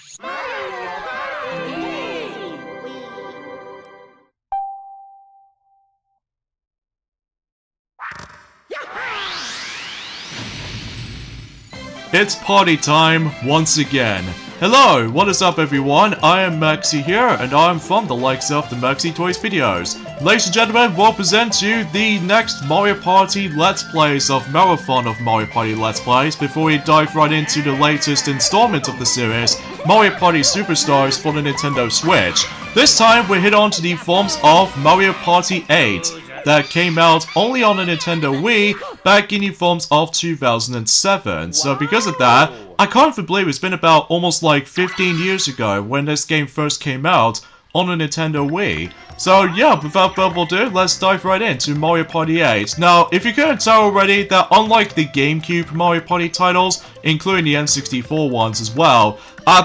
It's party time once again. Hello, what is up everyone? I am Maxi here, and I am from the likes of the Maxi Toys videos. Ladies and gentlemen, we'll present to you the next Mario Party Let's Plays of Marathon of Mario Party Let's Plays before we dive right into the latest installment of the series, Mario Party Superstars for the Nintendo Switch. This time we hit on to the forms of Mario Party 8. That came out only on the Nintendo Wii back in the forms of 2007. So because of that, I can't even believe it's been about almost like 15 years ago when this game first came out on the Nintendo Wii. So yeah, without further ado, let's dive right into Mario Party 8. Now, if you couldn't tell already, that unlike the GameCube Mario Party titles, including the N64 ones as well,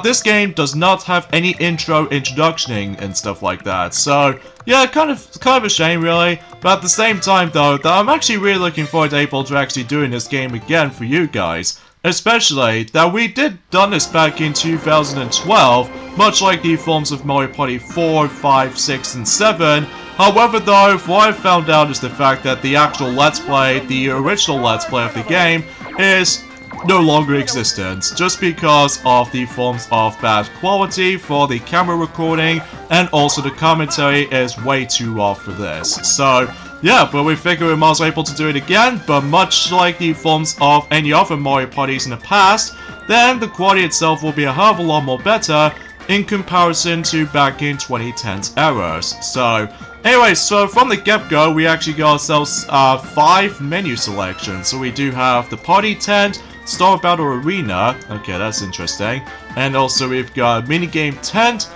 this game does not have any introductioning and stuff like that. So yeah, kind of a shame really. But at the same time though, that I'm actually really looking forward to actually doing this game again for you guys. Especially that we did done this back in 2012, much like the forms of Mario Party 4, 5, 6, and 7. However though, what I've found out is the fact that the actual Let's Play, the original Let's Play of the game, is no longer existent, just because of the forms of bad quality for the camera recording, and also the commentary is way too off for this. So yeah, but we figured we might as well able to do it again, but much like the forms of any other Mario parties in the past, then the quality itself will be a hell of a lot more better in comparison to back in 2010's eras. So anyway, so from the get-go, we actually got ourselves 5 menu selections. So we do have the Party Tent, Star Battle Arena, okay, that's interesting, and also we've got Minigame Tent,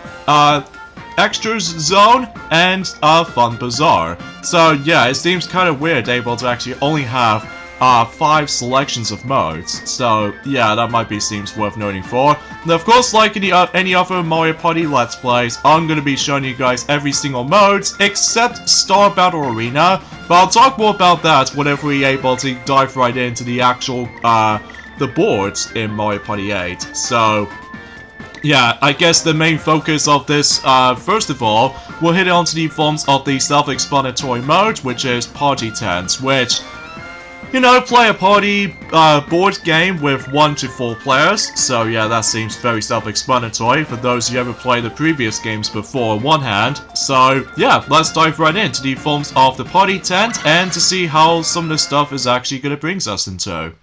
Extras Zone, and Fun Bazaar. So yeah, it seems kind of weird able to actually only have 5 selections of modes. So yeah, that seems worth noting for. And of course, like any other Mario Party Let's Plays, I'm going to be showing you guys every single mode except Star Battle Arena. But I'll talk more about that whenever we're able to dive right into the actual the boards in Mario Party 8. So yeah, I guess the main focus of this, first of all, we'll hit onto the forms of the self-explanatory mode, which is Party Tents, which, you know, play a party board game with 1 to 4 players. So yeah, that seems very self-explanatory for those who ever played the previous games before on one hand. So yeah, let's dive right into the forms of the Party Tent and to see how some of the stuff is actually going to bring us into.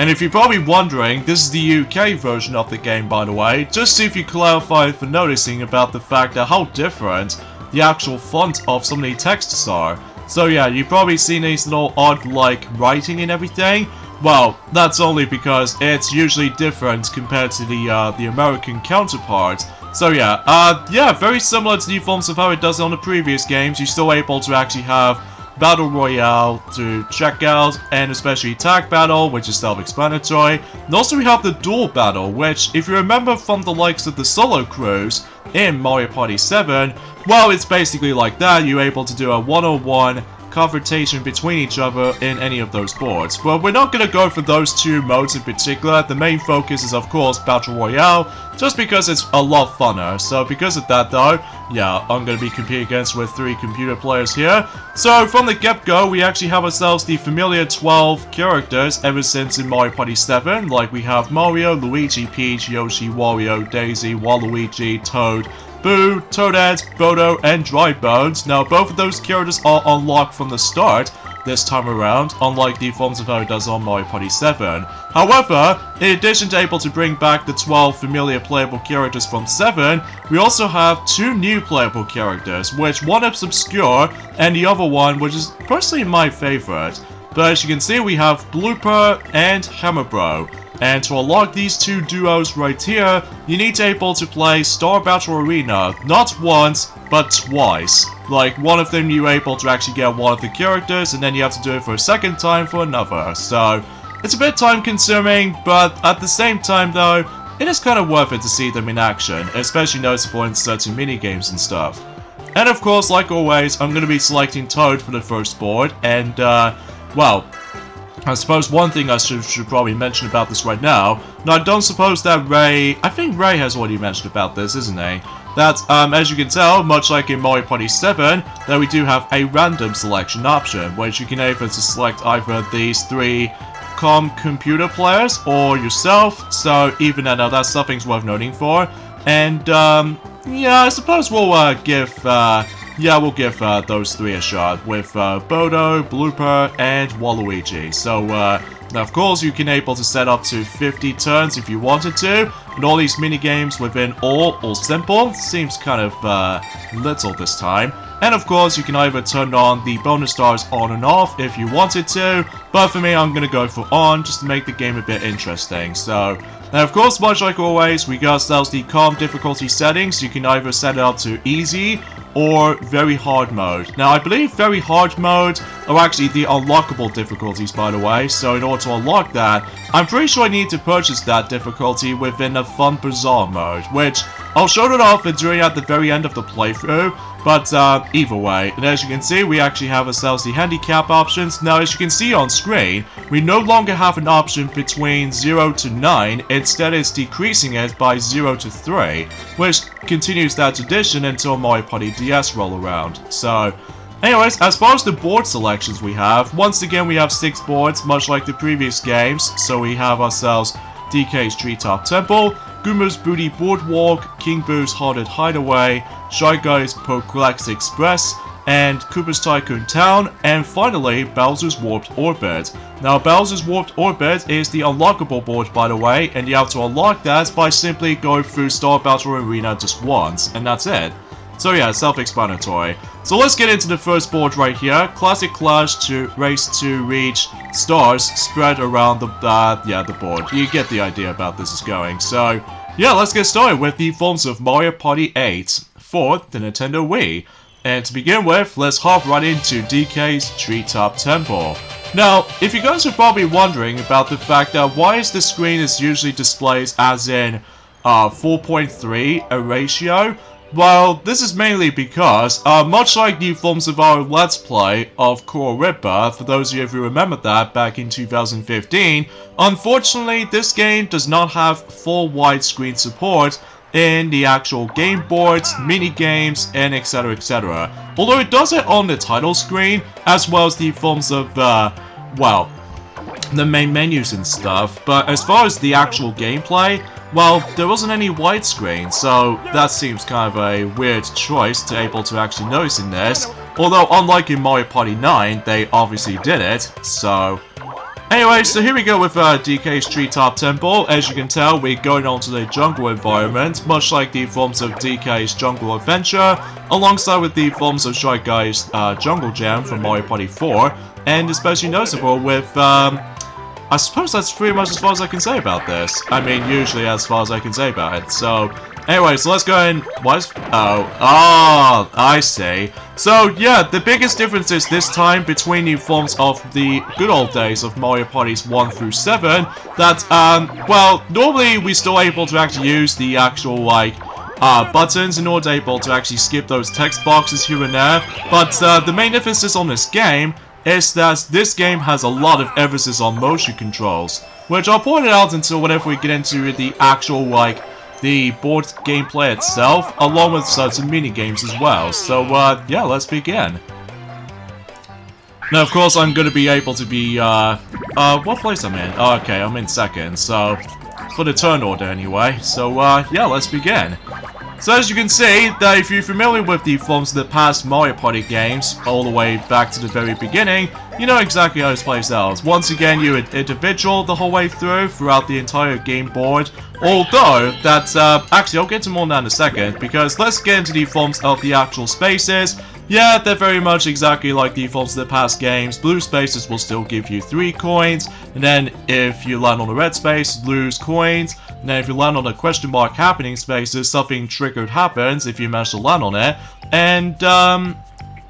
And if you're probably wondering, this is the UK version of the game, by the way, just see if you clarify for noticing about the fact that how different the actual font of some of the texts are. So yeah, you've probably seen these little odd, like, writing and everything. Well, that's only because it's usually different compared to the American counterpart. So yeah, very similar to the forms of how it does on the previous games. You're still able to actually have Battle Royale to check out, and especially Tag Battle, which is self-explanatory. And also we have the Duel Battle, which, if you remember from the likes of the Solo Crews in Mario Party 7, well, it's basically like that. You're able to do a one-on-one confrontation between each other in any of those boards. But we're not going to go for those 2 modes in particular. The main focus is, of course, Battle Royale, just because it's a lot funner. So because of that, though, yeah, I'm going to be competing against with 3 computer players here. So from the get-go, we actually have ourselves the familiar 12 characters ever since in Mario Party 7. Like we have Mario, Luigi, Peach, Yoshi, Wario, Daisy, Waluigi, Toad, Boo, Toadette, Bodo, and Dry Bones. Now, both of those characters are unlocked from the start this time around, unlike the forms of how it does on Mario Party 7. However, in addition to able to bring back the 12 familiar playable characters from 7, we also have 2 new playable characters, which one is obscure, and the other one, which is personally my favorite. But as you can see, we have Blooper and Hammerbro. And to unlock these 2 duos right here, you need to be able to play Star Battle Arena, not once, but twice. Like, one of them you're able to actually get one of the characters, and then you have to do it for a second time for another. So, it's a bit time consuming, but at the same time though, it is kind of worth it to see them in action, especially noticeable in certain minigames and stuff. And of course, like always, I'm going to be selecting Toad for the first board, and well, I suppose one thing I should probably mention about this right now, now I don't suppose that I think Ray has already mentioned about this, isn't he? That, as you can tell, much like in Mario Party 7, that we do have a random selection option, which you can either select either these 3 computer players or yourself, so even now that's something worth noting for. And, yeah, I suppose we'll give those 3 a shot with Bodo, Blooper, and Waluigi. So, now of course you can able to set up to 50 turns if you wanted to, and all these minigames within all simple. Seems kind of little this time. And of course you can either turn on the bonus stars on and off if you wanted to, but for me I'm gonna go for on just to make the game a bit interesting. So, now of course, much like always, we got ourselves the calm difficulty settings. You can either set it up to easy or very hard mode. Now I believe very hard mode are actually the unlockable difficulties, by the way, so in order to unlock that, I'm pretty sure I need to purchase that difficulty within a Fun Bazaar mode, which I'll show it off during at the very end of the playthrough. But either way, and as you can see, we actually have ourselves the handicap options. Now as you can see on screen, we no longer have an option between 0 to 9, instead it's decreasing it by 0 to 3, which continues that tradition until Mario Party DS roll around. So, anyways, as far as the board selections we have, once again we have 6 boards, much like the previous games. So we have ourselves DK's Treetop Temple, Goomer's Booty Boardwalk, King Boo's Haunted Hideaway, Shy Guy's Perplex Express, and Koopa's Tycoon Town, and finally, Bowser's Warped Orbit. Now, Bowser's Warped Orbit is the unlockable board, by the way, and you have to unlock that by simply going through Star Battle Arena just once, and that's it. So yeah, self-explanatory. So let's get into the first board right here. Classic Clash to race to reach stars spread around the board. You get the idea about this is going. So yeah, let's get started with the forms of Mario Party 8 for the Nintendo Wii. And to begin with, let's hop right into DK's Treetop Temple. Now, if you guys are probably wondering about the fact that why is the screen is usually displayed as in 4.3 a ratio, well, this is mainly because, much like the forms of our Let's Play of Core Ripper, for those of you who remember that back in 2015, unfortunately this game does not have full widescreen support in the actual game boards, mini-games, and etc, etc. Although it does it on the title screen, as well as the forms of, well, the main menus and stuff, but as far as the actual gameplay, well, there wasn't any widescreen, so that seems kind of a weird choice to able to actually notice in this. Although, unlike in Mario Party 9, they obviously did it, so... Anyway, so here we go with DK's Treetop Temple. As you can tell, we're going on to the jungle environment, much like the forms of DK's Jungle Adventure, alongside with the forms of Shy Guy's Jungle Jam from Mario Party 4, and especially noticeable with, I suppose that's pretty much as far as I can say about this. I mean, usually as far as I can say about it. So, anyway, so let's go and... Oh, I see. So, yeah, the biggest difference is this time between the forms of the good old days of Mario Parties 1 through 7, that, well, normally we're still able to actually use the actual, like, buttons in order to able to actually skip those text boxes here and there, but the main emphasis on this game is that this game has a lot of emphasis on motion controls, which I'll point it out until whenever we get into the actual, like, the board gameplay itself, along with some mini-games as well. So, yeah, let's begin. Now, of course, I'm gonna be able to be, what place I'm in? Oh, okay, I'm in second, so, for the turn order anyway. So, yeah, let's begin. So as you can see, that if you're familiar with the forms of the past Mario Party games, all the way back to the very beginning, you know exactly how this plays out. Once again, you're an individual the whole way throughout the entire game board. Although, that's, actually, I'll get to more on that in a second, because let's get into the forms of the actual spaces. Yeah, they're very much exactly like the forms of the past games. Blue spaces will still give you 3 coins, and then if you land on the red space, lose coins. And then if you land on the question mark happening spaces, something triggered happens if you manage to land on it. And,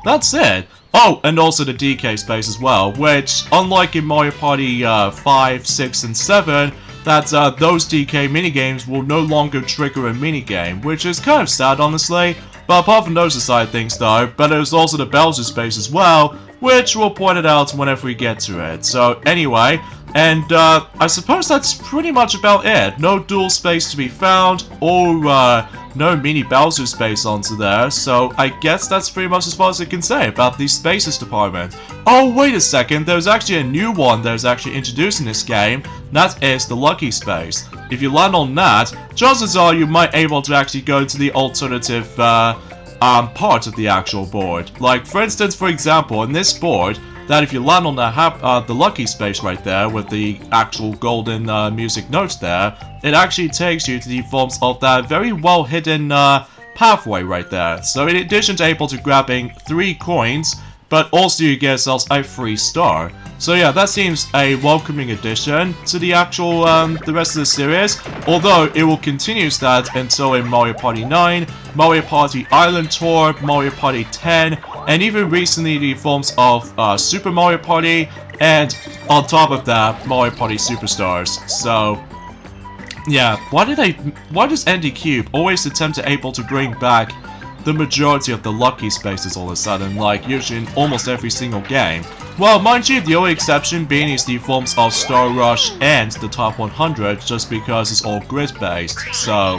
that's it. Oh, and also the DK space as well, which, unlike in Mario Party 5, 6, and 7, that those DK minigames will no longer trigger a minigame, which is kind of sad, honestly. But apart from those side of things though, but there's also the Bowser space as well, which we'll point it out whenever we get to it. So anyway, and I suppose that's pretty much about it. No dual space to be found, or no mini Bowser space onto there, so I guess that's pretty much as far as I can say about the spaces department. Oh, wait a second, there's actually a new one that was actually introduced in this game. That is the Lucky Space. If you land on that, chances are you might able to actually go to the alternative part of the actual board. Like, for instance, for example, in this board, that if you land on the Lucky Space right there with the actual golden music notes there, it actually takes you to the forms of that very well hidden pathway right there. So in addition to able to grabbing 3 coins, but also you get yourselves a free star. So yeah, that seems a welcoming addition to the actual, the rest of the series, although it will continue that until in Mario Party 9, Mario Party Island Tour, Mario Party 10, and even recently the forms of Super Mario Party, and on top of that, Mario Party Superstars. So yeah, why does Andy Cube always attempt to able to bring back the majority of the Lucky Spaces all of a sudden, like usually in almost every single game? Well, mind you, the only exception being is the forms of Star Rush and the Top 100, just because it's all grid-based, so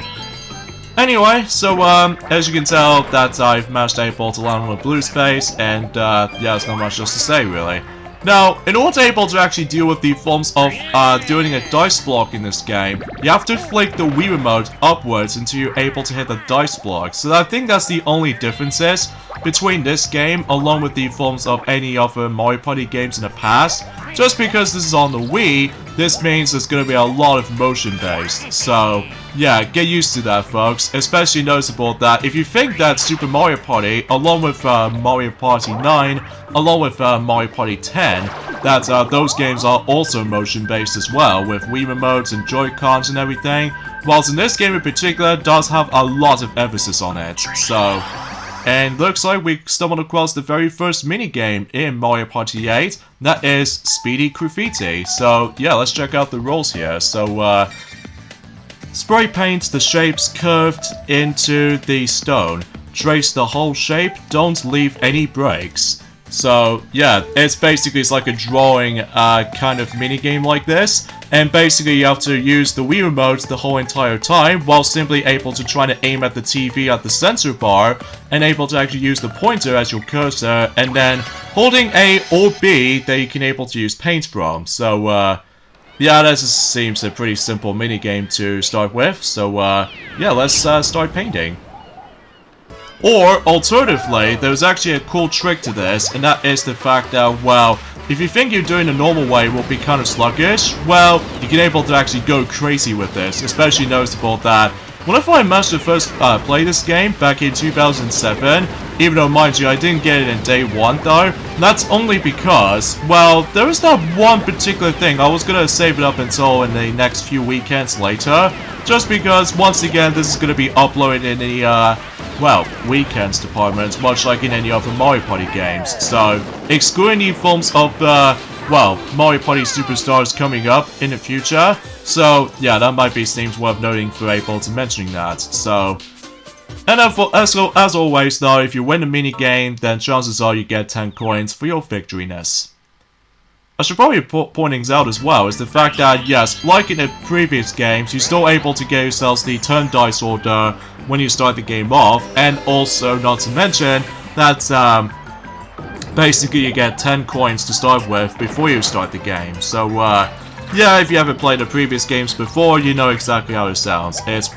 anyway, so as you can tell, that I've managed able to land on a blue space, and yeah, there's not much else to say really. Now, in order to able to actually deal with the forms of doing a dice block in this game, you have to flick the Wii Remote upwards until you're able to hit the dice block. So I think that's the only differences between this game along with the forms of any other Mario Party games in the past. Just because this is on the Wii, this means there's going to be a lot of motion based. So yeah, get used to that, folks. Especially noticeable that if you think that Super Mario Party, along with Mario Party 9, along with Mario Party 10, that those games are also motion based as well, with Wii Remotes and Joy-Cons and everything, whilst in this game in particular does have a lot of emphasis on it. So, and looks like we stumbled across the very first minigame in Mario Party 8, that is Speedy Graffiti. So yeah, let's check out the rules here. So spray paint the shapes curved into the stone. Trace the whole shape, don't leave any breaks. So yeah, it's like a drawing kind of minigame like this, and basically you have to use the Wii Remote the whole entire time while simply able to try to aim at the TV at the sensor bar and able to actually use the pointer as your cursor, and then holding A or B that you can able to use paint from. So yeah, that just seems a pretty simple minigame to start with, so yeah, let's start painting. Or, alternatively, there's actually a cool trick to this, and that is the fact that, well, if you think you're doing the normal way will be kind of sluggish, well, you can able to actually go crazy with this, especially noticeable that whenever I managed to first play this game back in 2007, even though, mind you, I didn't get it in day 1 though, that's only because, well, there is that one particular thing. I was gonna save it up until in the next few weekends later, just because, once again, this is gonna be uploaded in the, well, weekends department, much like in any other Mario Party games. So, excluding the forms of, well, Mario Party Superstars coming up in the future. So, yeah, that might be things worth noting for able to mentioning that. So, and as always though, if you win the minigame, then chances are you get 10 coins for your victoryness. I should probably point things out as well, is the fact that, yes, like in the previous games, you're still able to get yourselves the turn dice order when you start the game off, and also, not to mention, that, basically you get 10 coins to start with before you start the game. So, yeah, if you haven't played the previous games before, you know exactly how it sounds. It's,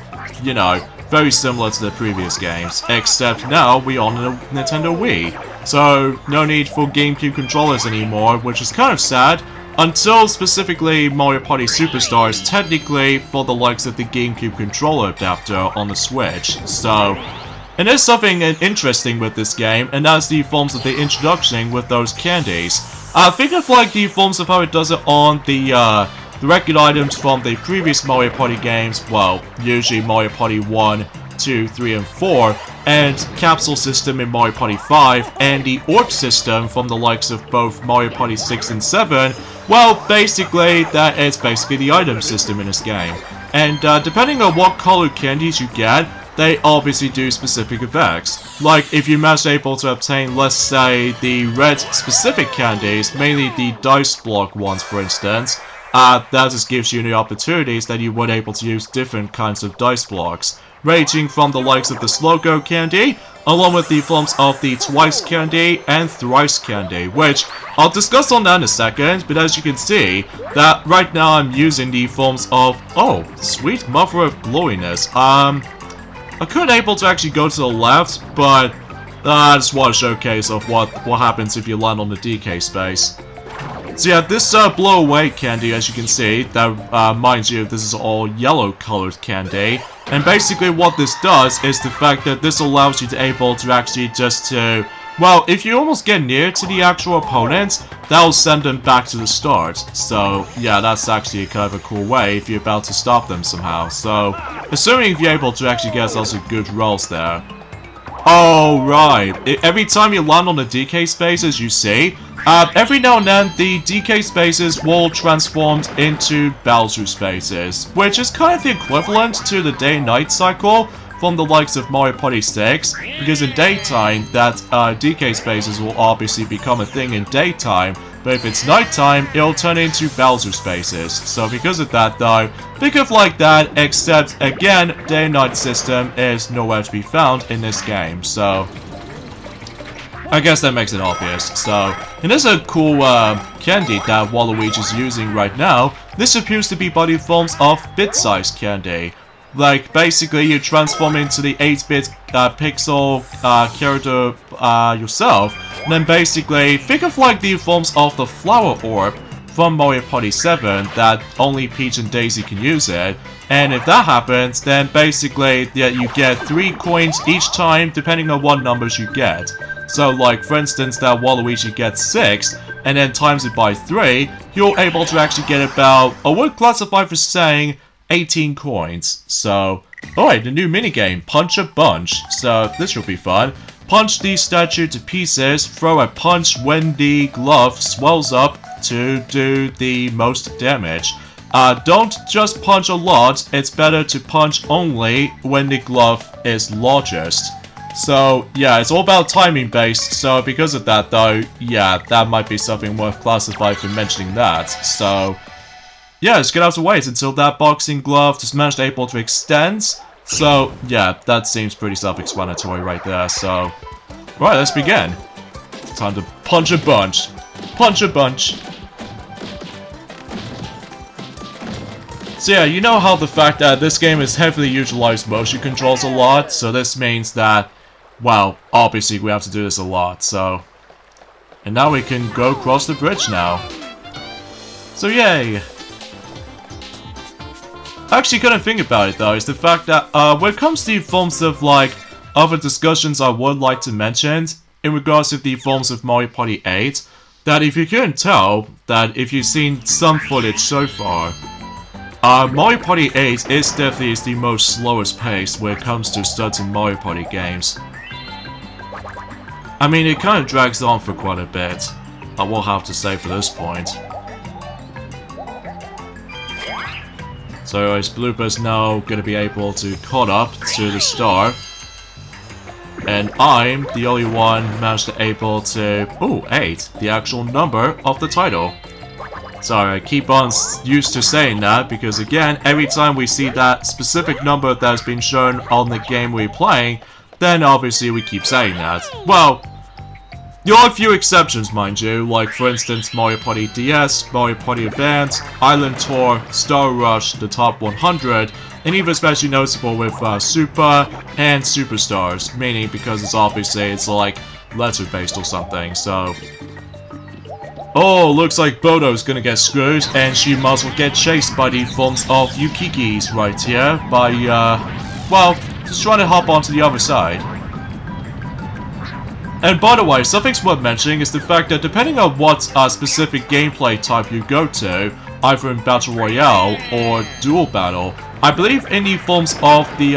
you know, very similar to the previous games, except now we're on a Nintendo Wii. So, no need for GameCube controllers anymore, which is kind of sad, until specifically Mario Party Superstars, technically for the likes of the GameCube controller adapter on the Switch. So, and there's something interesting with this game, and that's the forms of the introduction with those candies. Think of like the forms of how it does it on the record items from the previous Mario Party games, well, usually Mario Party 1, 2, 3, and 4, and Capsule System in Mario Party 5, and the Orb System from the likes of both Mario Party 6 and 7, well, basically, that is basically the item system in this game. And depending on what colored candies you get, they obviously do specific effects. Like, if you manage able to obtain, let's say, the red specific candies, mainly the dice block ones for instance, that just gives you the opportunities that you would able to use different kinds of dice blocks, ranging from the likes of the slow go candy, along with the forms of the twice candy and thrice candy, which I'll discuss on that in a second, but as you can see, that right now I'm using the forms of, oh, sweet mother of glowiness. I could able to actually go to the left, but I just want to showcase of what happens if you land on the DK space. So yeah, this blow away candy, as you can see, that mind you, this is all yellow colored candy. And basically what this does is the fact that this allows you to able to actually just to, well, if you almost get near to the actual opponents, that'll send them back to the start. So yeah, that's actually kind of a cool way if you're about to stop them somehow. So, assuming if you're able to actually get yourself good rolls there. Oh, right. Every time you land on the DK spaces, you see, every now and then, the DK spaces will transform into Bowser spaces, which is kind of the equivalent to the day-night cycle from the likes of Mario Party 6, because in daytime, that DK spaces will obviously become a thing in daytime, but if it's nighttime, it'll turn into Bowser spaces. So because of that though, think of like that, except again, day and night system is nowhere to be found in this game, so I guess that makes it obvious. So, and there's a cool candy that Waluigi's using right now. This appears to be body forms of bit-sized candy. Like, basically, you transform into the 8-bit pixel character yourself, and then basically, think of like the forms of the flower orb from Mario Party 7 that only Peach and Daisy can use it, and if that happens, then basically, yeah, you get 3 coins each time, depending on what numbers you get. So, like, for instance, that Waluigi gets 6, and then times it by 3, you're able to actually get about, I would classify for saying, 18 coins. So, alright, the new minigame, Punch a Bunch. So, this should be fun. Punch the statue to pieces, throw a punch when the glove swells up to do the most damage. Don't just punch a lot, it's better to punch only when the glove is largest. So, yeah, it's all about timing based, so because of that though, yeah, that might be something worth classifying for mentioning that. So, yeah, just gonna have to wait until that boxing glove is managed able to extend. So, yeah, that seems pretty self-explanatory right there, so right, let's begin. Time to punch a bunch. Punch a bunch. So yeah, you know how the fact that this game is heavily utilized motion controls a lot, so this means that, well, obviously we have to do this a lot, so. And now we can go across the bridge now. So yay! I actually couldn't think about it though, is the fact that when it comes to forms of like other discussions I would like to mention in regards to the forms of Mario Party 8, that if you couldn't tell, that if you've seen some footage so far, Mario Party 8 is definitely the most slowest pace when it comes to certain Mario Party games. I mean, it kind of drags on for quite a bit, I will have to say for this point. So, Blooper's now going to be able to caught up to the star. And I'm the only one managed to able to... Ooh, 8. The actual number of the title. Sorry, I keep on used to saying that because again, every time we see that specific number that's been shown on the game we're playing, then obviously we keep saying that. Well, there are a few exceptions, mind you, like for instance Mario Party DS, Mario Party Advance, Island Tour, Star Rush, the Top 100, and even especially noticeable with Super and Superstars, meaning because it's obviously it's like letter-based or something, so... Oh, looks like Bodo's gonna get screwed, and she might as well get chased by the forms of Yukikis right here, by, well, just trying to hop onto the other side. And by the way, something's worth mentioning is the fact that depending on what specific gameplay type you go to, either in Battle Royale or Dual Battle, I believe in the forms of the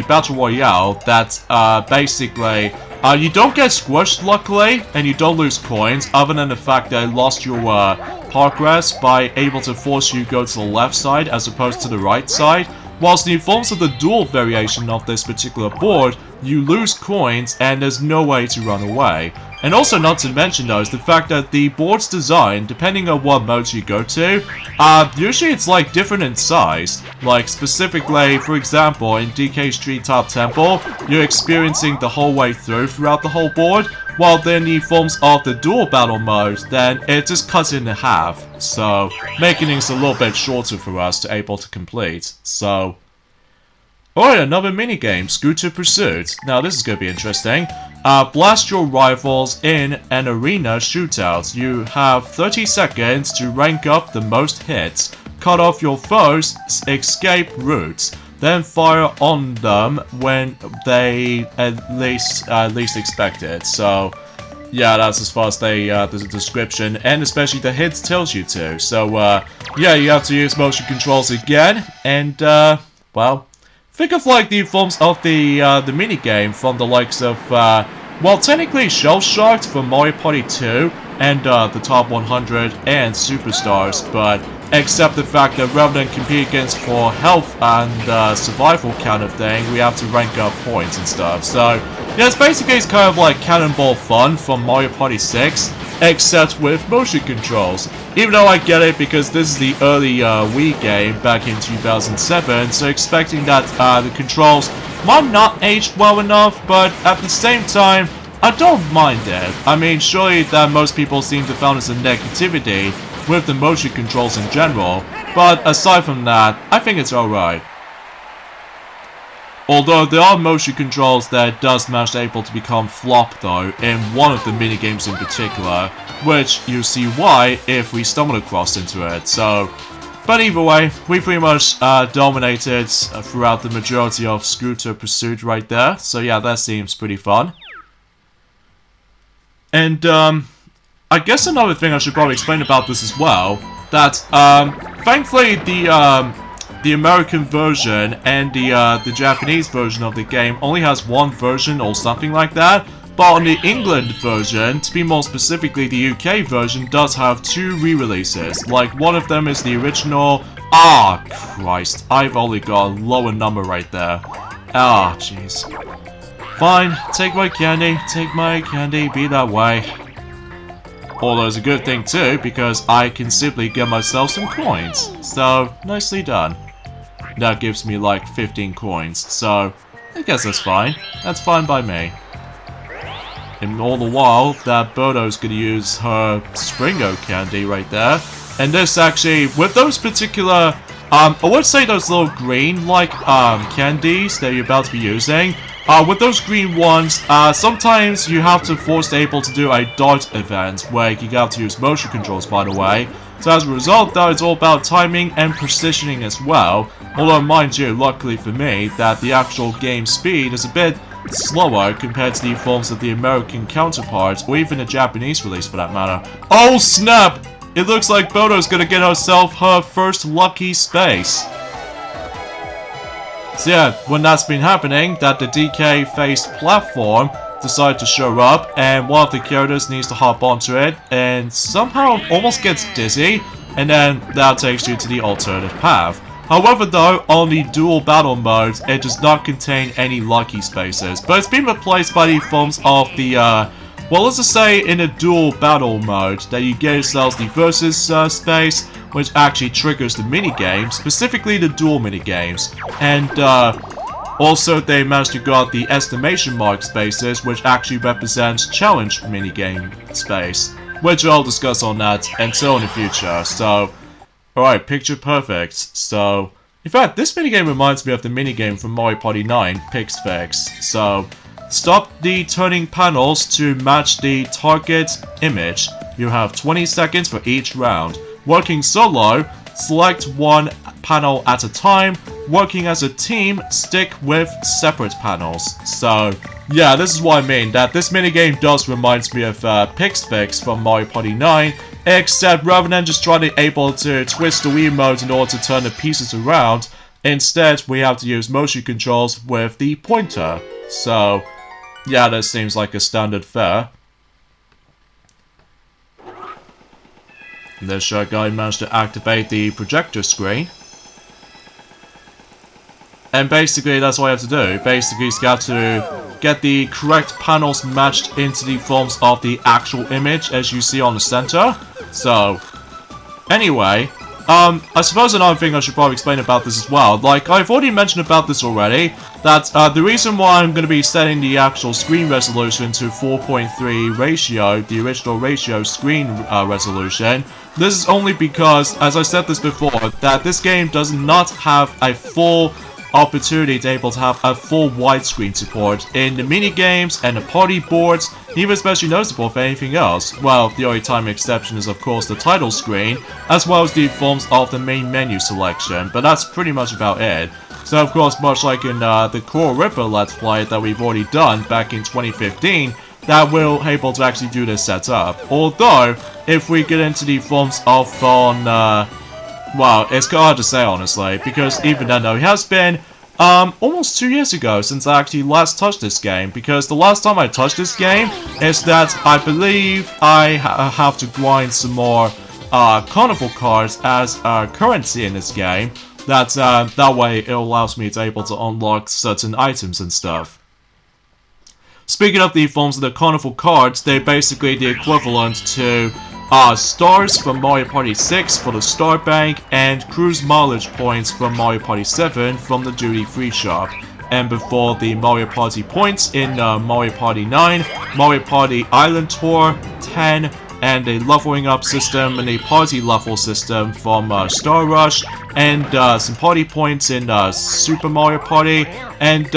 Battle Royale that basically you don't get squished luckily, and you don't lose coins, other than the fact that it lost your progress by able to force you go to the left side as opposed to the right side. whilst in the forms of the dual variation of this particular board, you lose coins and there's no way to run away. And also not to mention though is the fact that the board's design, depending on what modes you go to, usually it's like different in size. Like specifically, for example, in DK's Treetop Temple, you're experiencing the whole way throughout the whole board, while then the forms of the dual battle mode, then it just cuts it in half. So, making things a little bit shorter for us to able to complete. So, alright, another minigame, Scooter Pursuit. Now this is going to be interesting. Blast your rivals in an arena shootout. You have 30 seconds to rank up the most hits, cut off your foes' escape routes, then fire on them when they at least expect it. So, yeah, that's as far as the description, and especially the hits tells you to. So, yeah, you have to use motion controls again, and, well, think of like the forms of the minigame from the likes of, well, technically Shell Shocked from Mario Party 2 and the Top 100 and Superstars, but except the fact that rather than compete against for health and survival kind of thing, we have to rank up points and stuff. So, yeah, it's kind of like Cannonball Fun from Mario Party 6, except with motion controls. Even though I get it because this is the early Wii game back in 2007, so expecting that the controls might not age well enough, but at the same time, I don't mind it. I mean, surely that most people seem to found as a negativity with the motion controls in general, but aside from that, I think it's alright. Although there are motion controls that does manage able to become flop though, in one of the minigames in particular, which you see why if we stumble across into it, so... But either way, we pretty much dominated throughout the majority of Scooter Pursuit right there, so yeah, that seems pretty fun. And, I guess another thing I should probably explain about this as well, that, thankfully the American version and the Japanese version of the game only has one version or something like that, but on the England version, to be more specifically the UK version, does have two re-releases. Like, one of them is the original... Ah, Christ, I've only got a lower number right there. Ah, jeez. Fine, take my candy, be that way. Although it's a good thing too, because I can simply get myself some coins. So, nicely done. That gives me like 15 coins, so I guess that's fine. That's fine by me. And all the while, that Birdo's gonna use her Springo candy right there. And this actually, with those particular, I would say those little green, like, candies that you're about to be using, with those green ones, sometimes you have to force able to do a dart event, where you have to use motion controls, by the way. So as a result, though, it's all about timing and precisioning as well. Although, mind you, luckily for me, that the actual game speed is a bit slower compared to the forms of the American counterparts, or even the Japanese release for that matter. Oh snap! It looks like Bodo's gonna get herself her first lucky space. So yeah, when that's been happening, that the DK-faced platform decided to show up, and one of the characters needs to hop onto it, and somehow almost gets dizzy, and then that takes you to the alternative path. However though, on the dual battle mode, it does not contain any lucky spaces, but it's been replaced by the forms of the, well, let's just say in a dual battle mode, that you get yourselves the versus space, which actually triggers the minigame, specifically the dual minigames, and also they managed to got the estimation mark spaces, which actually represents challenge minigame space, which I'll discuss on that until in the future, so... Alright, picture perfect. So, in fact, this minigame reminds me of the minigame from Mario Party 9, Pix Fix. So, stop the turning panels to match the target image. You have 20 seconds for each round. Working solo, select one panel at a time. Working as a team, stick with separate panels. So, yeah, this is what I mean, that this minigame does remind me of Pix Fix from Mario Party 9, except rather than just trying to able to twist the Wii mode in order to turn the pieces around, instead we have to use motion controls with the pointer. So, yeah, that seems like a standard fare. This guy managed to activate the projector screen. And basically, that's what you have to do. Basically, you have to get the correct panels matched into the forms of the actual image, as you see on the center. So, anyway, I suppose another thing I should probably explain about this as well. Like, I've already mentioned about this already, that the reason why I'm going to be setting the actual screen resolution to 4.3 ratio, the original ratio screen resolution, this is only because, as I said this before, that this game does not have a full opportunity to able to have a full widescreen support in the minigames and the party boards, even especially noticeable for anything else. Well, the only time exception is of course the title screen, as well as the forms of the main menu selection, but that's pretty much about it. So of course, much like in the Core Ripper Let's Play that we've already done back in 2015, that we're able to actually do this setup. Although, if we get into the forms of well, it's hard to say honestly, because even then though, it has been almost 2 years ago since I actually last touched this game, because the last time I touched this game is that I believe I have to grind some more carnival cards as currency in this game. That way it allows me to able to unlock certain items and stuff. Speaking of the forms of the carnival cards, they're basically the equivalent to stars from Mario Party 6 for the Star Bank, and cruise mileage points from Mario Party 7 from the Duty Free Shop. And before the Mario Party points in Mario Party 9, Mario Party Island Tour 10, and a leveling up system and a party level system from Star Rush, and some party points in Super Mario Party, and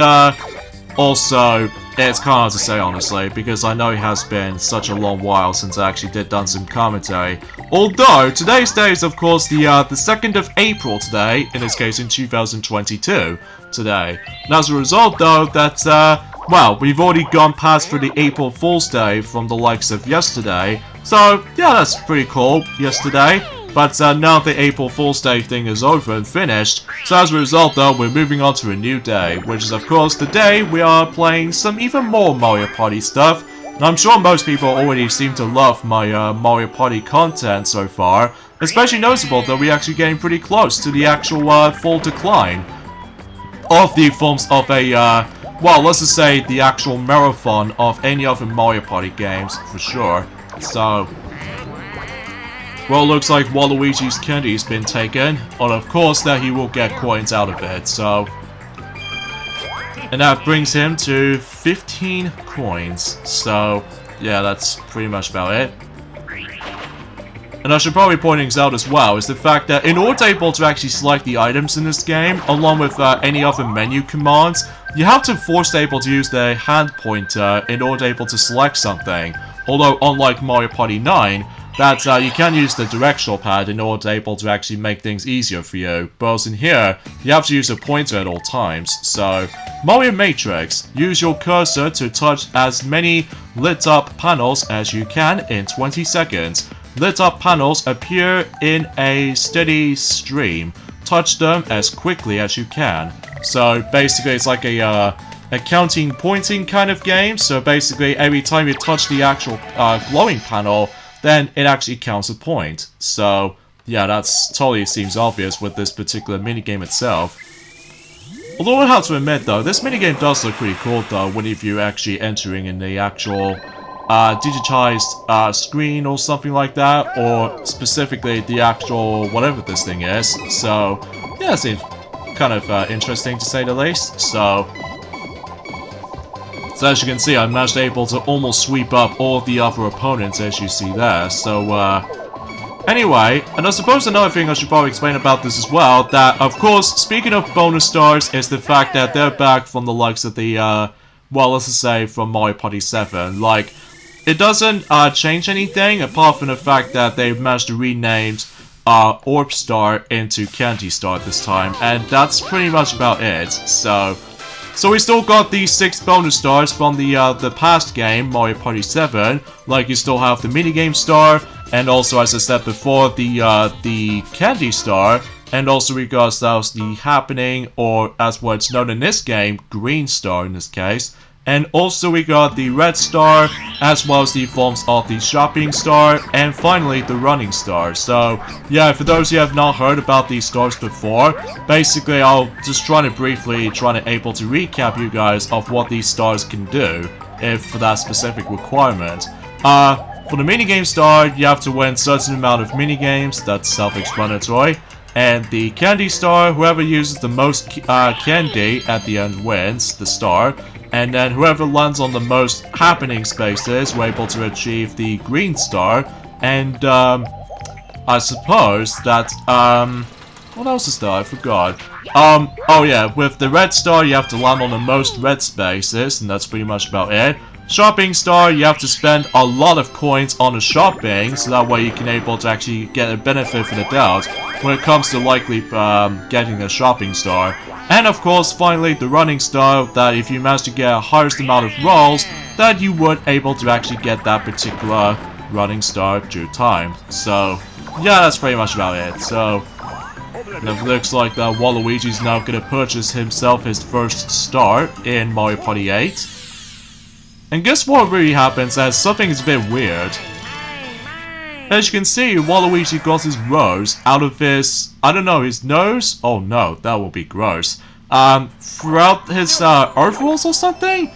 also, it's kind of hard to say honestly, because I know it has been such a long while since I actually done some commentary. Although, today's day is of course the 2nd of April today, in this case in 2022, today. And as a result though, that, well, we've already gone past for the April Fool's Day from the likes of yesterday. So, yeah, that's pretty cool, yesterday. But now the April Fool's Day thing is over and finished, so as a result though, we're moving on to a new day, which is of course the day we are playing some even more Mario Party stuff. And I'm sure most people already seem to love my Mario Party content so far, especially noticeable that we're actually getting pretty close to the actual full decline of the forms of a, well, let's just say the actual marathon of any other Mario Party games, for sure. So, well, looks like Waluigi's candy's been taken, and of course that he will get coins out of it, so... And that brings him to 15 coins, so yeah, that's pretty much about it. And I should probably point things out as well, is the fact that in order to able to actually select the items in this game, along with any other menu commands, you have to force able to use the hand pointer in order to able to select something. Although, unlike Mario Party 9, that you can use the directional pad in order to able to actually make things easier for you. But in here, you have to use a pointer at all times. So, Mario Matrix, use your cursor to touch as many lit up panels as you can in 20 seconds. Lit up panels appear in a steady stream. Touch them as quickly as you can. So basically it's like a counting pointing kind of game. So basically every time you touch the actual glowing panel, then it actually counts a point. So yeah, that's totally seems obvious with this particular minigame itself. Although I have to admit though, this minigame does look pretty cool though, whenever you're actually entering in the actual digitized screen or something like that, or specifically the actual whatever this thing is. So yeah, it seems kind of interesting to say the least. So as you can see, I managed able to almost sweep up all the other opponents as you see there. So anyway, and I suppose another thing I should probably explain about this as well, that of course, speaking of bonus stars, is the fact that they're back from the likes of the, well, let's just say from Mario Party 7. Like, it doesn't change anything apart from the fact that they've managed to rename Orb Star into Candy Star this time, and that's pretty much about it. So we still got these 6 bonus stars from the past game, Mario Party 7. Like, you still have the minigame star, and also, as I said before, the Candy Star, and also regards to the happening, or as what's known in this game, Green Star in this case. And also we got the red star, as well as the forms of the shopping star, and finally the running star. So yeah, for those who have not heard about these stars before, basically I'll just try to briefly able to recap you guys of what these stars can do, if for that specific requirement. For the minigame star, you have to win a certain amount of minigames, that's self-explanatory. And the candy star, whoever uses the most candy at the end wins the star. And then whoever lands on the most happening spaces were able to achieve the green star. And I suppose that what else is there? I forgot. Oh yeah, with the red star you have to land on the most red spaces, and that's pretty much about it. Shopping star, you have to spend a lot of coins on the shopping, so that way you can able to actually get a benefit for the doubt when it comes to likely getting the shopping star. And of course, finally, the running star, that if you manage to get a highest amount of rolls, that you would able to actually get that particular running star due time. So yeah, that's pretty much about it. So it looks like that Waluigi's now gonna purchase himself his first star in Mario Party 8. And guess what really happens as something is a bit weird. As you can see, Waluigi got his rose out of his, I don't know, his nose? Oh no, that will be gross. Throughout his earth rolls or something?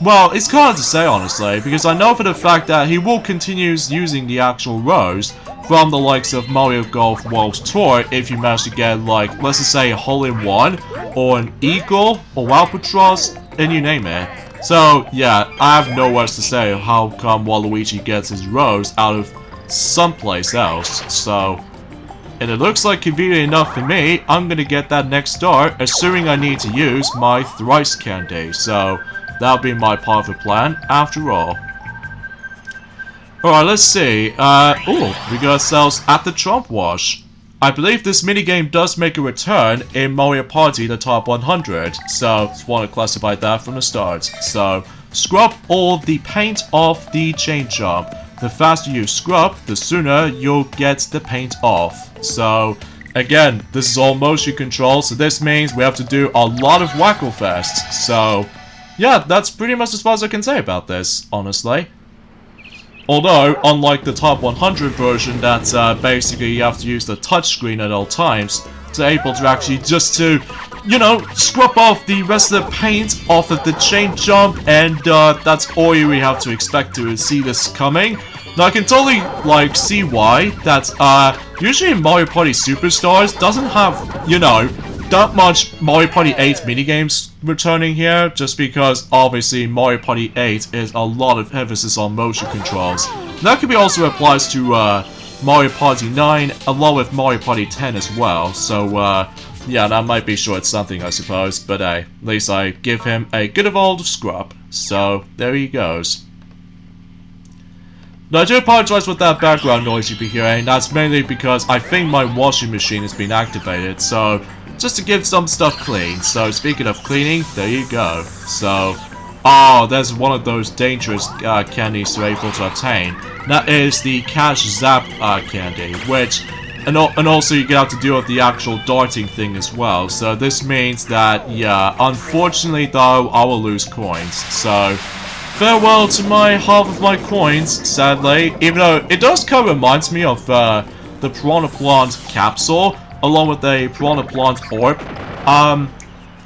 Well, it's hard to say honestly, because I know for the fact that he will continue using the actual rose from the likes of Mario Golf World Tour if you manage to get, like, let's just say a hole-in-one, or an eagle, or albatross, and you name it. So yeah, I have no words to say how come Waluigi gets his rose out of someplace else. So, and it looks like convenient enough for me, I'm gonna get that next star, assuming I need to use my thrice candy. So that'll be my part of the plan after all. Alright, let's see. Oh, we got ourselves at the Trump Wash. I believe this minigame does make a return in Mario Party the Top 100, so just want to classify that from the start. So, scrub all the paint off the chain jump. The faster you scrub, the sooner you'll get the paint off. So, again, this is all motion control, so this means we have to do a lot of Wacko-Fests. So, yeah, that's pretty much as far as I can say about this, honestly. Although, unlike the Top 100 version, that basically you have to use the touchscreen at all times to able to actually just to, you know, scrub off the rest of the paint off of the chain jump, and that's all you really have to expect to see this coming. Now, I can totally, like, see why that, usually Mario Party Superstars doesn't have, you know, that much Mario Party 8 minigames returning here, just because obviously Mario Party 8 is a lot of emphasis on motion controls. That could be also applies to Mario Party 9 along with Mario Party 10 as well, so yeah, that might be short something I suppose, but at least I give him a good old scrub, so there he goes. Now I do apologize with that background noise you'll be hearing, that's mainly because I think my washing machine has been activated, so just to get some stuff clean. So speaking of cleaning, there you go. So, oh, there's one of those dangerous candies you're able to obtain. That is the Cash Zap candy, which, and also you get to deal with the actual darting thing as well. So this means that, yeah, unfortunately though, I will lose coins. So, farewell to my half of my coins, sadly. Even though it does kind of reminds me of the Piranha Plant capsule, along with a Piranha Plant orb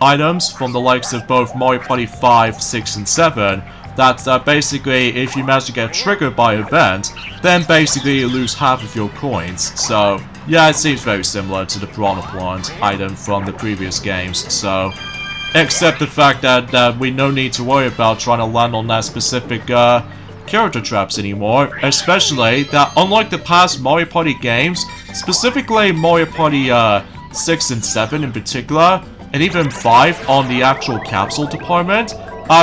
items from the likes of both Mario Party 5, 6, and 7, that basically, if you manage to get triggered by an event, then basically you lose half of your coins. So, yeah, it seems very similar to the Piranha Plant item from the previous games, so, except the fact that we no need to worry about trying to land on that specific character traps anymore, especially that unlike the past Mario Party games, specifically Mario Party 6 and 7 in particular, and even 5 on the actual capsule department,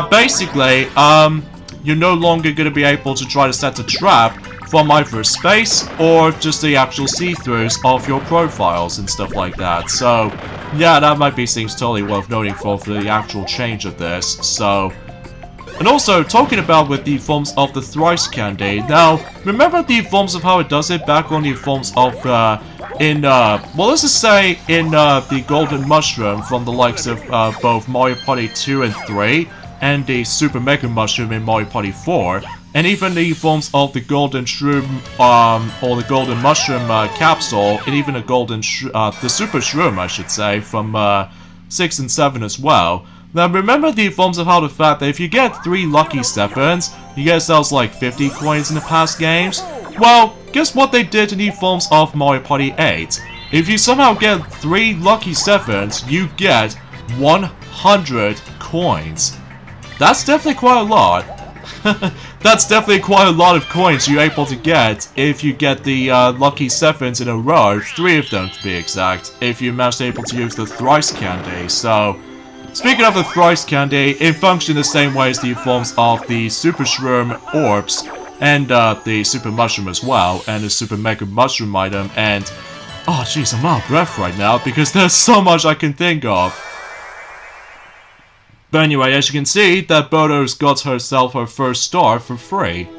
basically, you're no longer going to be able to try to set a trap from either space or just the actual see-throughs of your profiles and stuff like that. So, yeah, that seems totally worth noting for the actual change of this, so. And also, talking about with the forms of the thrice candy, now, remember the forms of how it does it back on the forms of, well, let's just say, in, the Golden Mushroom from the likes of, both Mario Party 2 and 3, and the Super Mega Mushroom in Mario Party 4, and even the forms of the Golden Shroom, or the Golden Mushroom Capsule, and even the the Super Shroom, I should say, from 6 and 7 as well. Now remember the forms of how the fact that if you get 3 lucky 7s, you get yourselves like 50 coins in the past games? Well, guess what they did in the forms of Mario Party 8? If you somehow get 3 lucky 7s, you get 100 coins. That's definitely quite a lot. That's definitely quite a lot of coins you're able to get if you get the lucky 7s in a row, 3 of them to be exact, if you manage to able to use the Thrice Candy. So, speaking of the Thrice Candy, it functions the same way as the forms of the Super Shroom Orbs, and the Super Mushroom as well, and the Super Mega Mushroom item, and... oh jeez, I'm out of breath right now because there's so much I can think of. But anyway, as you can see, that Bodo's got herself her first star for free.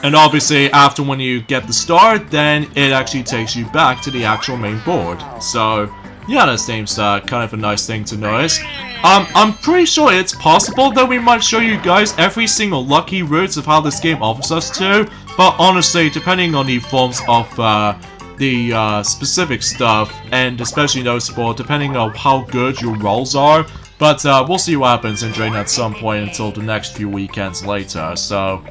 And obviously, after when you get the star, then it actually takes you back to the actual main board. So, yeah, that seems kind of a nice thing to notice. I'm pretty sure it's possible that we might show you guys every single lucky routes of how this game offers us to. But honestly, depending on the forms of the specific stuff, and especially noticeable depending on how good your rolls are. But we'll see what happens in Drain at some point until the next few weekends later, so...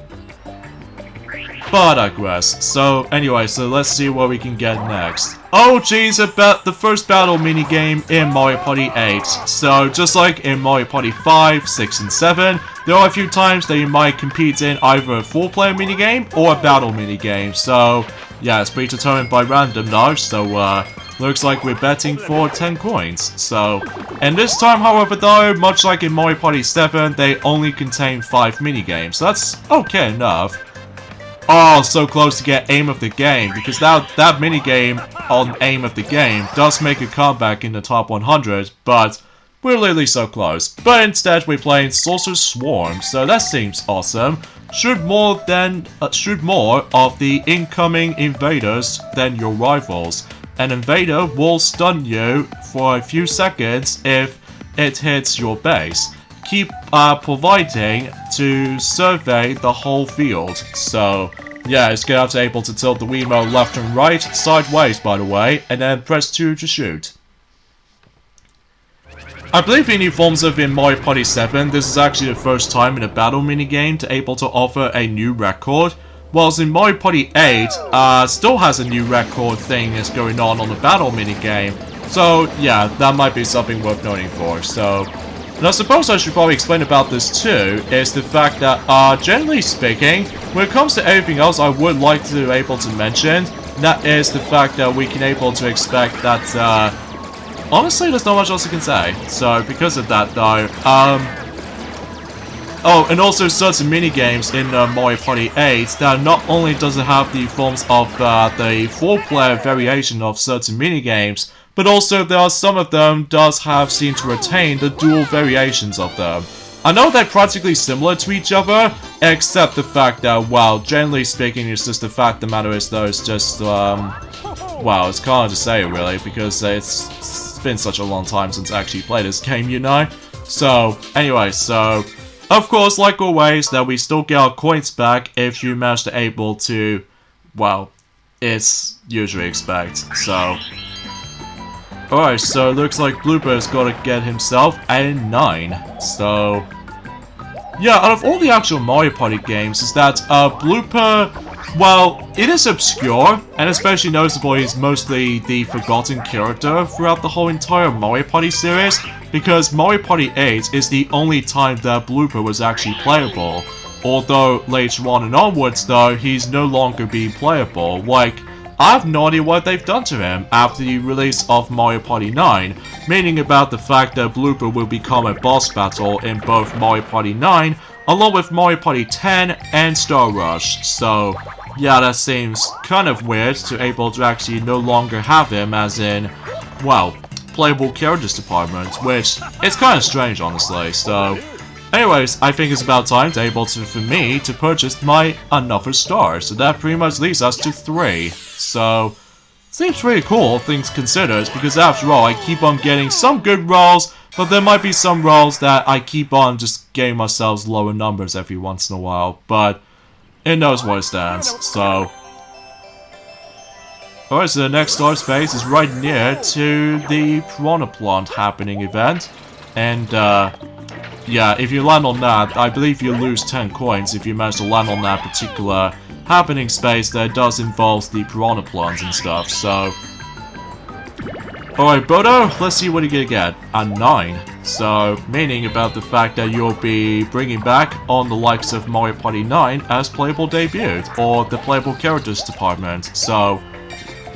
but I digress. So anyway, so let's see what we can get next. Oh jeez, the first battle minigame in Mario Party 8. So just like in Mario Party 5, 6, and 7, there are a few times that you might compete in either a 4-player minigame or a battle minigame. So yeah, it's predetermined by random though, so looks like we're betting for 10 coins. So, and this time, however, though, much like in Mario Party 7, they only contain 5 minigames. So that's okay enough. Oh, so close to get aim of the game, because that minigame on aim of the game does make a comeback in the top 100, but we're literally so close. But instead, we're playing Saucer Swarm, so that seems awesome. Shoot more of the incoming invaders than your rivals. An invader will stun you for a few seconds if it hits your base. Keep providing to survey the whole field. So, yeah, it's gonna have to able to tilt the Wiimote left and right, sideways by the way, and then press 2 to shoot. I believe in new forms of in Mario Party 7, this is actually the first time in a battle minigame to able to offer a new record. Whilst in Mario Party 8, still has a new record thing that's going on the battle minigame. So, yeah, that might be something worth noting for. So, and I suppose I should probably explain about this too, is the fact that, generally speaking, when it comes to everything else I would like to be able to mention, that is the fact that we can able to expect that, honestly, there's not much else I can say. So, because of that though, oh, and also certain minigames in Mario Party 8 that not only does it have the forms of the 4-player variation of certain minigames, but also there are some of them does seem to retain the dual variations of them. I know they're practically similar to each other, except the fact that, well, generally speaking, it's just the fact of the matter is though, it's just, well, it's kind of to say really, because it's been such a long time since I actually played this game, you know? So, anyway, so... of course, like always, that we still get our coins back if you manage to able to, well, it's usually expect, so. Alright, so it looks like Blooper's gotta get himself a 9, so. Yeah, out of all the actual Mario Party games, is that, Blooper, well, it is obscure, and especially noticeable he's mostly the forgotten character throughout the whole entire Mario Party series, because Mario Party 8 is the only time that Blooper was actually playable. Although, later on and onwards though, he's no longer being playable. Like, I have no idea what they've done to him after the release of Mario Party 9, meaning about the fact that Blooper will become a boss battle in both Mario Party 9, along with Mario Party 10 and Star Rush, so... yeah, that seems kind of weird to able to actually no longer have him as in, well, playable characters department, which is kind of strange honestly, so... anyways, I think it's about time for me to purchase my another star, so that pretty much leaves us to 3. So seems pretty cool, all things considered, because after all, I keep on getting some good rolls, but there might be some rolls that I keep on just getting myself lower numbers every once in a while, but it knows where it stands, so... Alright, so the next star space is right near to the Piranha Plant happening event, and yeah, if you land on that, I believe you lose 10 coins if you manage to land on that particular happening space that does involve the Piranha Plants and stuff, so... Alright, Bodo, let's see what you're gonna get. A 9. So, meaning about the fact that you'll be bringing back on the likes of Mario Party 9 as playable debut, or the playable characters department, so...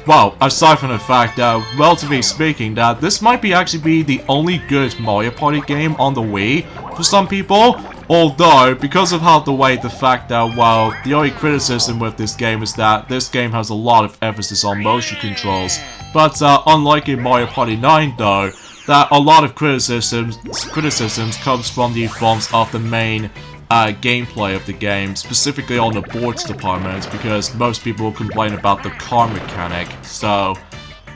Well, aside from the fact that, relatively speaking, that this might be actually be the only good Mario Party game on the Wii for some people, although, because of how the fact that, well, the only criticism with this game is that this game has a lot of emphasis on motion controls, but unlike in Mario Party 9 though, that a lot of criticisms comes from the forms of the main gameplay of the game, specifically on the boards department, because most people complain about the car mechanic, so...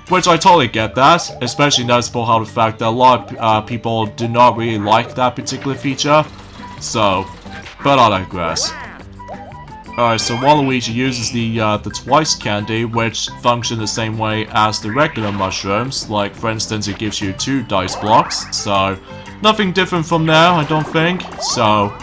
Which I totally get that, especially noticeable how the fact that a lot of people do not really like that particular feature, so... But I digress. Alright, so Waluigi uses the twice candy, which function the same way as the regular mushrooms, like for instance it gives you 2 dice blocks, so... Nothing different from there, I don't think, so...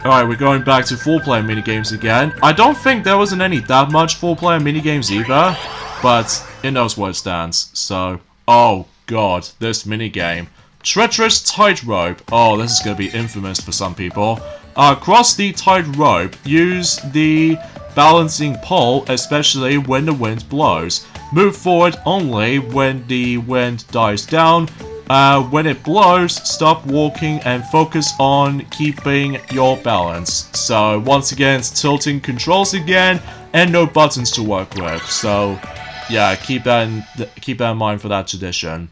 Alright, we're going back to 4-player minigames again. I don't think there wasn't any that much 4-player minigames either, but it knows where it stands, so... Oh god, this minigame. Treacherous Tightrope. Oh, this is going to be infamous for some people. Cross the tightrope, use the balancing pole, especially when the wind blows. Move forward only when the wind dies down. When it blows, stop walking and focus on keeping your balance. So once again, it's tilting controls again, and no buttons to work with. So yeah, keep that in mind for that tradition.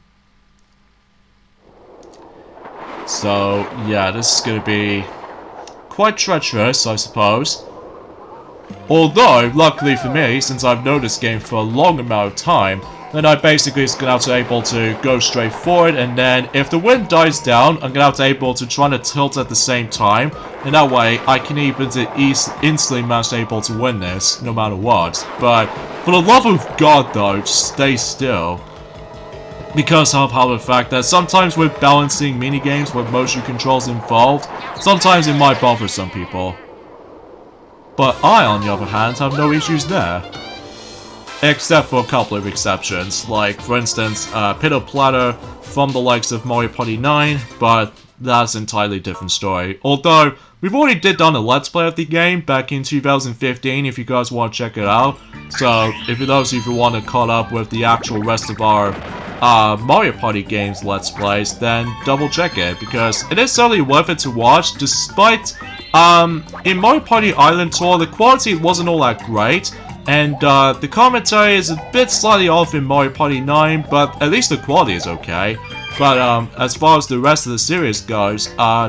So yeah, this is gonna be quite treacherous, I suppose. Although, luckily for me, since I've known this game for a long amount of time, then I basically is gonna have to able to go straight forward, and then if the wind dies down, I'm gonna have to able to try to tilt at the same time, and that way I can even instantly manage to able to win this, no matter what. But for the love of God though, just stay still. Because of how the fact that sometimes with balancing minigames with motion controls involved, sometimes it might bother some people. But I, on the other hand, have no issues there. Except for a couple of exceptions, like, for instance, Pitter Platter from the likes of Mario Party 9, but that's an entirely different story. Although, we've already done a Let's Play of the game back in 2015, if you guys want to check it out. So, if for those of you who want to caught up with the actual rest of our Mario Party games Let's Plays, then double check it, because it is certainly worth it to watch, despite, in Mario Party Island Tour, the quality wasn't all that great. And the commentary is a bit slightly off in Mario Party 9, but at least the quality is okay. But as far as the rest of the series goes,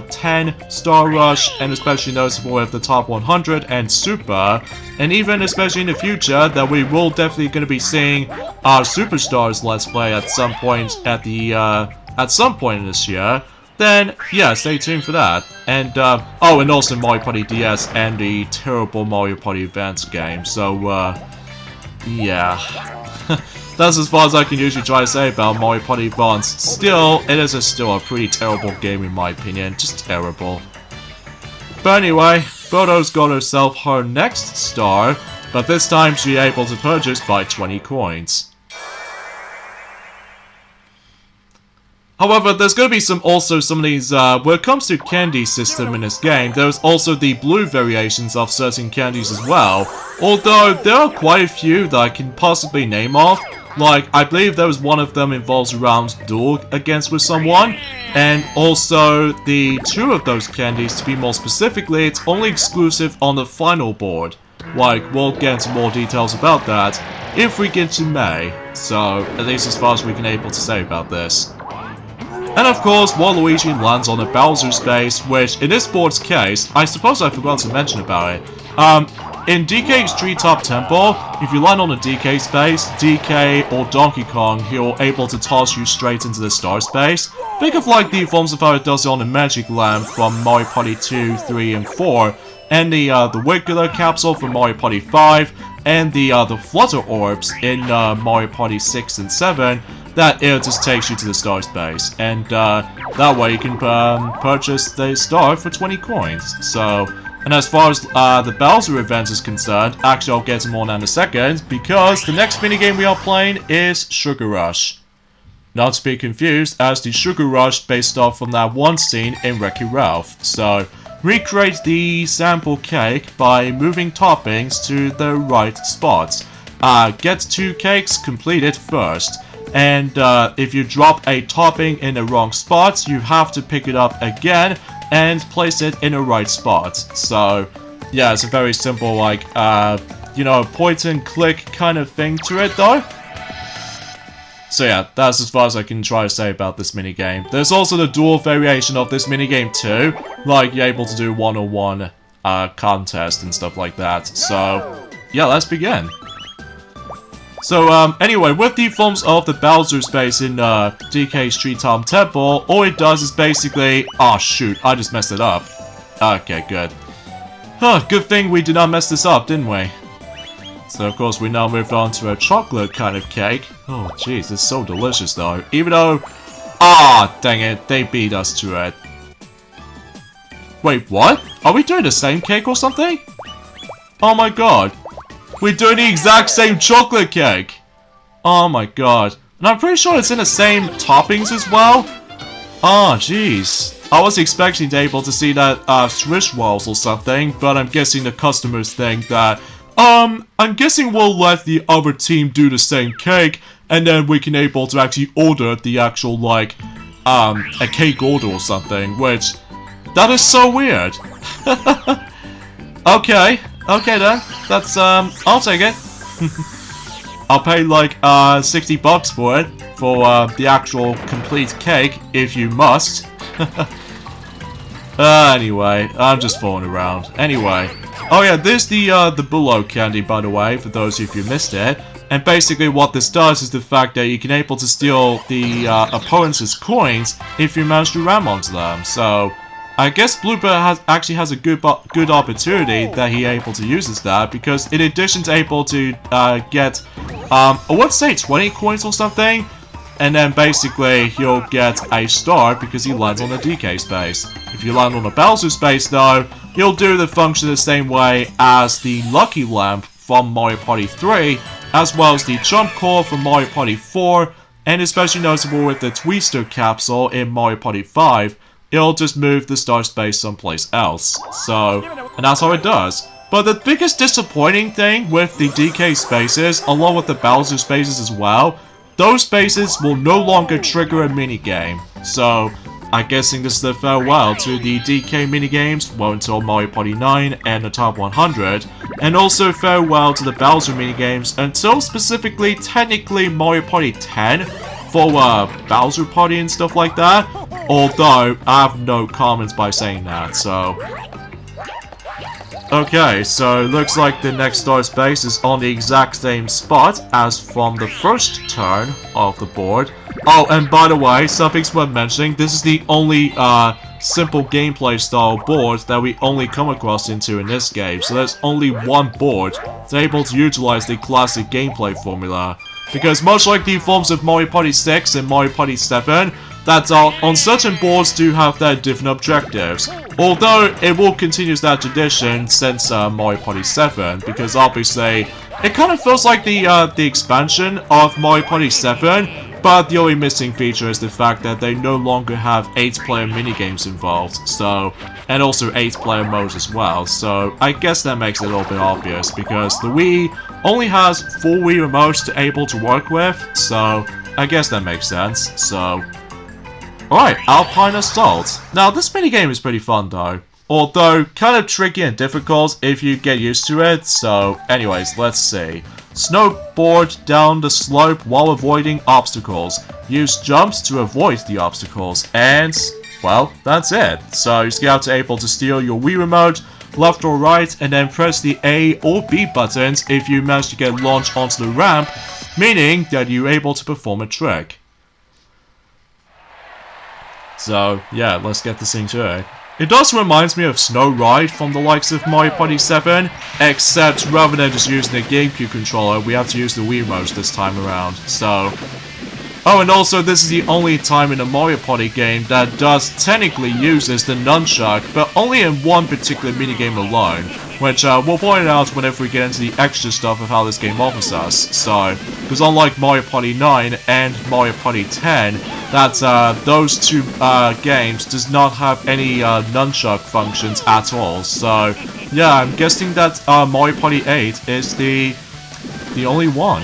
10, Star Rush, and especially noticeable with the Top 100 and Super, and even especially in the future that we will definitely going to be seeing Superstars Let's Play at some point in this year. Then, yeah, stay tuned for that. And, oh, and also Mario Party DS and the terrible Mario Party Advance game. So, yeah. That's as far as I can usually try to say about Mario Party Advance. Still, it is still a pretty terrible game in my opinion. Just terrible. But anyway, Bodo's got herself her next star, but this time she's able to purchase by 20 coins. However, there's going to be also some of these, when it comes to candy system in this game, there's also the blue variations of certain candies as well. Although, there are quite a few that I can possibly name off. Like, I believe there was one of them involves around duel against with someone. And also, the 2 of those candies, to be more specifically, it's only exclusive on the final board. Like, we'll get into more details about that if we get to May. So, at least as far as we can able to say about this. And of course, Waluigi lands on a Bowser space, which, in this board's case, I suppose I forgot to mention about it. In DK's Treetop Temple, if you land on a DK space, DK or Donkey Kong, he'll able to toss you straight into the star space. Think of like the forms of how it does it on the Magic Lamp from Mario Party 2, 3, and 4, and the Wiggler capsule from Mario Party 5, and the Flutter Orbs in Mario Party 6 and 7, that it just takes you to the star space. And that way you can purchase the star for 20 coins. So... And as far as the Bowser event is concerned, actually I'll get to more in a second, because the next minigame we are playing is Sugar Rush. Not to be confused as the Sugar Rush based off from that one scene in Wreck-It Ralph. So, recreate the sample cake by moving toppings to the right spots. Get 2 cakes completed first. And if you drop a topping in the wrong spot, you have to pick it up again and place it in the right spot. So, yeah, it's a very simple, like, you know, point and click kind of thing to it, though. So yeah, that's as far as I can try to say about this minigame. There's also the dual variation of this minigame too, like you're able to do one-on-one contest and stuff like that. So, yeah, let's begin. So, anyway, with the forms of the Bowser space in DK's Treetop Temple, all it does is basically... Oh, shoot, I just messed it up. Okay, good. Huh, good thing we did not mess this up, didn't we? So, of course, we now moved on to a chocolate kind of cake. Oh, jeez, it's so delicious, though. Even though... Ah, dang it, they beat us to it. Wait, what? Are we doing the same cake or something? Oh my god. We're doing the exact same chocolate cake! Oh my god. And I'm pretty sure it's in the same toppings as well. Oh, jeez. I was expecting to be able to see that Swish Rolls or something, but I'm guessing the customers think that, I'm guessing we'll let the other team do the same cake, and then we can able to actually order the actual, like, a cake order or something, which, that is so weird. Okay. Okay then, that's, I'll take it. I'll pay like, 60 bucks for it, for, the actual complete cake, if you must. Anyway, I'm just fooling around. Anyway. Oh yeah, this is the Bullo candy, by the way, for those of you who missed it. And basically what this does is the fact that you can able to steal the, opponent's coins if you manage to ram onto them, so... I guess Blooper actually has a good opportunity that he able to use that, because in addition to able to get, I would say 20 coins or something, and then basically he'll get a star because he lands on a DK space. If you land on a Bowser space though, he'll do the function the same way as the Lucky Lamp from Mario Party 3, as well as the Jump Core from Mario Party 4, and especially noticeable with the Twister capsule in Mario Party 5. It'll just move the star space someplace else. So, and that's how it does. But the biggest disappointing thing with the DK spaces, along with the Bowser spaces as well, those spaces will no longer trigger a minigame. So, I'm guessing this is the farewell to the DK minigames, well until Mario Party 9 and the Top 100, and also farewell to the Bowser minigames until specifically technically Mario Party 10, for Bowser Party and stuff like that. Although, I have no comments by saying that, so... Okay, so looks like the next star space is on the exact same spot as from the first turn of the board. Oh, and by the way, something's worth mentioning, this is the only simple gameplay style board that we only come across into in this game. So there's only one board that's able to utilize the classic gameplay formula. Because much like the forms of Mario Party 6 and Mario Party 7, that on certain boards do have their different objectives. Although it will continue that tradition since Mario Party 7, because obviously it kind of feels like the expansion of Mario Party 7, but the only missing feature is the fact that they no longer have 8-player minigames involved, so, and also 8-player modes as well, so I guess that makes it a little bit obvious, because the Wii only has 4 Wii remotes to able to work with, so I guess that makes sense, so... Alright, Alpine Assault. Now, this minigame is pretty fun, though. Although, kind of tricky and difficult if you get used to it, so... Anyways, let's see. Snowboard down the slope while avoiding obstacles. Use jumps to avoid the obstacles. And, well, that's it. So, you're able to steal your Wii Remote left or right, and then press the A or B buttons if you manage to get launched onto the ramp, meaning that you're able to perform a trick. So, yeah, let's get this thing to it. It does remind me of Snow Ride from the likes of Mario Party 7, except rather than just using the GameCube controller, we have to use the Wiimote this time around, so... Oh, and also this is the only time in a Mario Party game that does technically uses the nunchuck, but only in one particular minigame alone, which we'll point out whenever we get into the extra stuff of how this game offers us. So, because unlike Mario Party 9 and Mario Party 10, that those two games does not have any nunchuck functions at all. So, yeah, I'm guessing that Mario Party 8 is the only one.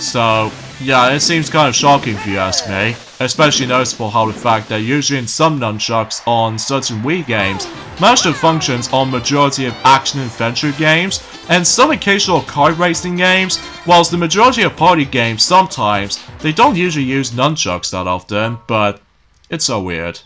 So, yeah, it seems kind of shocking if you ask me. Especially noticeable how the fact that usually in some nunchucks on certain Wii games manage to function on majority of action adventure games and some occasional kart racing games, whilst the majority of party games sometimes they don't usually use nunchucks that often, but it's so weird.